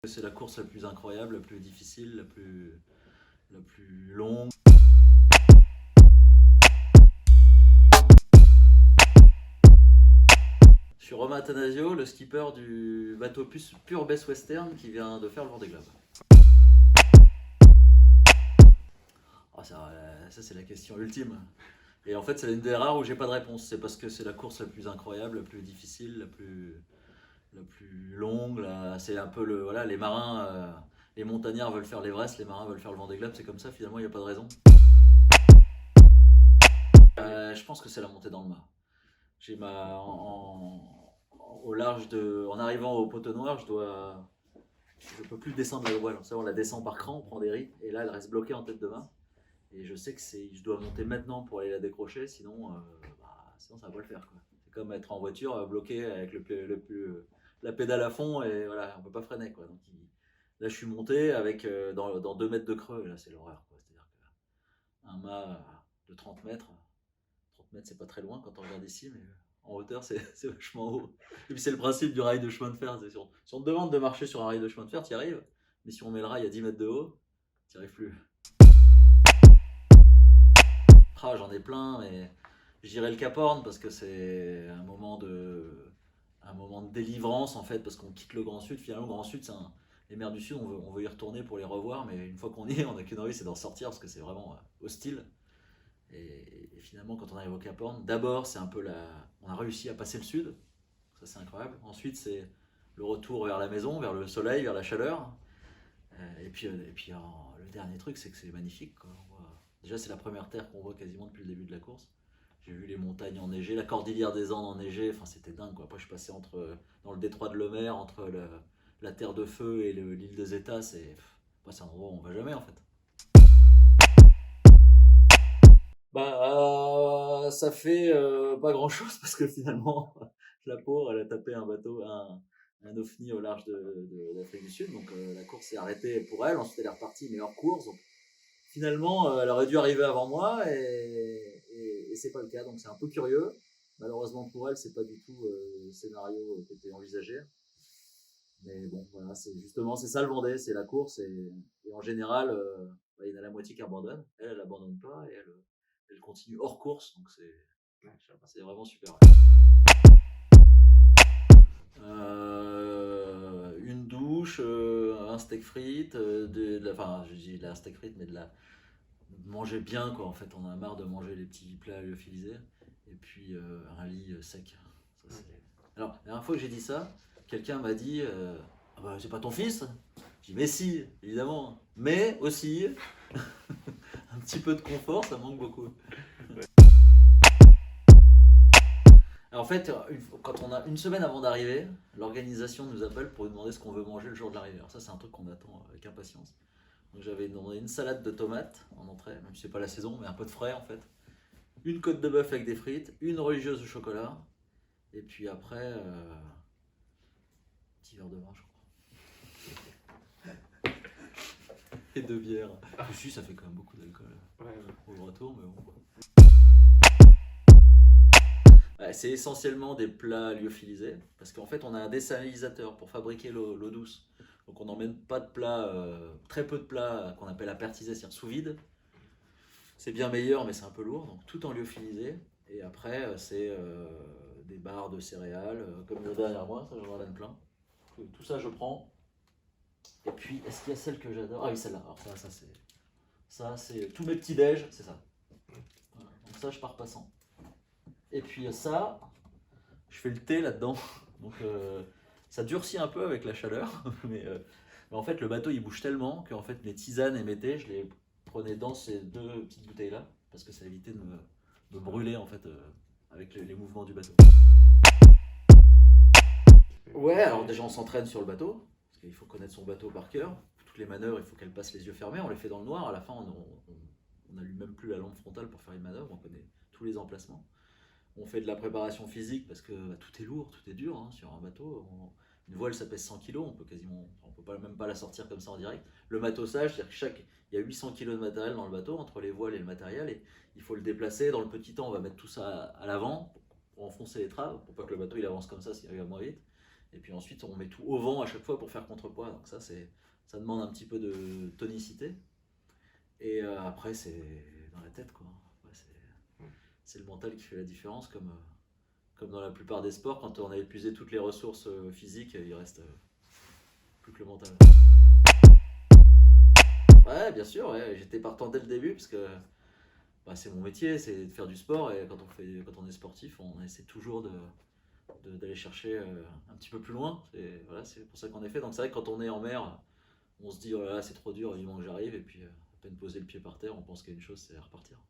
C'est la course la plus incroyable, la plus difficile, la plus longue. Je suis Romain Attanasio, le skipper du bateau Pure Best Western qui vient de faire le Vendée Globe. Ah, ça c'est la question ultime. Et en fait, c'est l'une des rares où j'ai pas de réponse. C'est parce que c'est la course la plus incroyable, la plus difficile, la plus longue. C'est un peu voilà, les marins, les montagnards veulent faire l'Everest, les marins veulent faire le Vendée Globe. C'est comme ça. Finalement, il n'y a pas de raison. Je pense que c'est la montée dans le mât. J'ai au large en arrivant au poteau noir, je peux plus descendre la voile. On la descend par cran, on prend des riz, et là elle reste bloquée en tête de mât. Et je sais que je dois monter maintenant pour aller la décrocher, sinon ça va pas le faire, quoi. C'est comme être en voiture bloqué avec la pédale à fond et voilà, on peut pas freiner, quoi. Là je suis monté avec dans 2 mètres de creux, et là c'est l'horreur, quoi. C'est-à-dire qu'un mât de 30 mètres, 30 mètres, c'est pas très loin quand on regarde ici, mais en hauteur, c'est vachement haut. Et puis c'est le principe du rail de chemin de fer. Si on te demande de marcher sur un rail de chemin de fer, tu y arrives. Mais si on met le rail à 10 mètres de haut, tu n'y arrives plus. Ah, j'en ai plein, mais je dirais le Cap Horn parce que c'est un moment de délivrance en fait, parce qu'on quitte le Grand Sud. Finalement, le Grand Sud, les mers du Sud, on veut y retourner pour les revoir, mais une fois qu'on y est, on n'a qu'une envie, c'est d'en sortir parce que c'est vraiment hostile. Et finalement, quand on arrive au Cap Horn, d'abord, c'est un peu on a réussi à passer le sud, ça c'est incroyable. Ensuite, c'est le retour vers la maison, vers le soleil, vers la chaleur. Le dernier truc, c'est que c'est magnifique, quoi. Déjà, c'est la première terre qu'on voit quasiment depuis le début de la course. J'ai vu les montagnes enneigées, la cordillère des Andes enneigée, enfin c'était dingue, quoi. Après, je suis passé dans le détroit de Lemaire, entre la Terre de Feu et l'île des États. C'est un endroit où on va jamais, en fait. Ça fait pas grand chose parce que finalement, la pauvre, elle a tapé un ovni au large d'Afrique du Sud. Donc la course s'est arrêtée pour elle. Ensuite, elle est repartie, meilleure course. Donc, finalement, elle aurait dû arriver avant moi et c'est pas le cas. Donc c'est un peu curieux. Malheureusement pour elle, c'est pas du tout le scénario qui était envisagé. Mais bon, voilà, c'est ça le Vendée, c'est la course. Et en général, il y en a la moitié qui abandonne. Elle abandonne pas et elle continue hors course. Donc c'est vraiment super. Une douche, un steak frites, enfin, je dis la steak frites, mais de manger bien, quoi. En fait, on a marre de manger les petits plats lyophilisés. Et puis un lit sec. Alors, la dernière fois que j'ai dit ça, quelqu'un m'a dit ah bah, c'est pas ton fils? J'ai dit mais si, évidemment. Mais aussi, un petit peu de confort, ça manque beaucoup. Alors, en fait, quand on a une semaine avant d'arriver, l'organisation nous appelle pour nous demander ce qu'on veut manger le jour de l'arrivée. Alors ça, c'est un truc qu'on attend avec impatience. Donc j'avais demandé une salade de tomates en entrée, même si c'est pas la saison, mais un peu de frais en fait. Une côte de bœuf avec des frites, une religieuse au chocolat, et puis après, petit verre de vin, je crois. Et 2 bières. Je suis, ça fait quand même beaucoup d'alcool au retour, mais bon. Ouais, c'est essentiellement des plats lyophilisés, parce qu'en fait, on a un désalinisateur pour fabriquer l'eau douce. Donc on n'emmène pas de plats, très peu de plats qu'on appelle apertisés, c'est-à-dire sous vide. C'est bien meilleur, mais c'est un peu lourd, donc tout en lyophilisé. Et après, c'est des barres de céréales, comme le derrière moi, ça j'en ramène plein. Tout ça, je prends. Et puis, est-ce qu'il y a celle que j'adore? Ah oui, celle-là. Alors ça, c'est tous mes petits déj, c'est ça. Voilà. Donc ça, je pars passant. Et puis ça, je fais le thé là-dedans. Donc ça durcit un peu avec la chaleur, mais en fait, le bateau il bouge tellement que en fait, mes tisanes et mes thés, je les prenais dans ces 2 petites bouteilles-là, parce que ça évitait de me brûler en fait avec les mouvements du bateau. Ouais, alors déjà on s'entraîne sur le bateau, parce qu'il faut connaître son bateau par cœur. Toutes les manœuvres, il faut qu'elles passent les yeux fermés, on les fait dans le noir. À la fin, on n'allume même plus la lampe frontale pour faire une manœuvre, on connaît tous les emplacements. On fait de la préparation physique parce que tout est lourd, tout est dur hein, sur un bateau. Une voile ça pèse 100 kg, on peut même pas la sortir comme ça en direct. Le matossage, c'est-à-dire il y a 800 kg de matériel dans le bateau entre les voiles et le matériel et il faut le déplacer. Dans le petit temps, on va mettre tout ça à l'avant pour enfoncer les traves, pour pas que le bateau il avance comme ça s'il regarde moins vite. Et puis ensuite, on met tout au vent à chaque fois pour faire contrepoids. Donc ça demande un petit peu de tonicité. Et après, c'est dans la tête, quoi. Ouais, c'est le mental qui fait la différence, comme dans la plupart des sports. Quand on a épuisé toutes les ressources physiques, il reste plus que le mental. Ouais, bien sûr, ouais. J'étais partant dès le début parce que bah, c'est mon métier, c'est de faire du sport. Et quand on est sportif, on essaie toujours d'aller chercher un petit peu plus loin. Voilà, c'est pour ça qu'on est fait. Donc c'est vrai que quand on est en mer, on se dit oh là là, c'est trop dur, vivement que j'arrive. Et puis à peine poser le pied par terre, on pense qu'il y a une chose, c'est à repartir.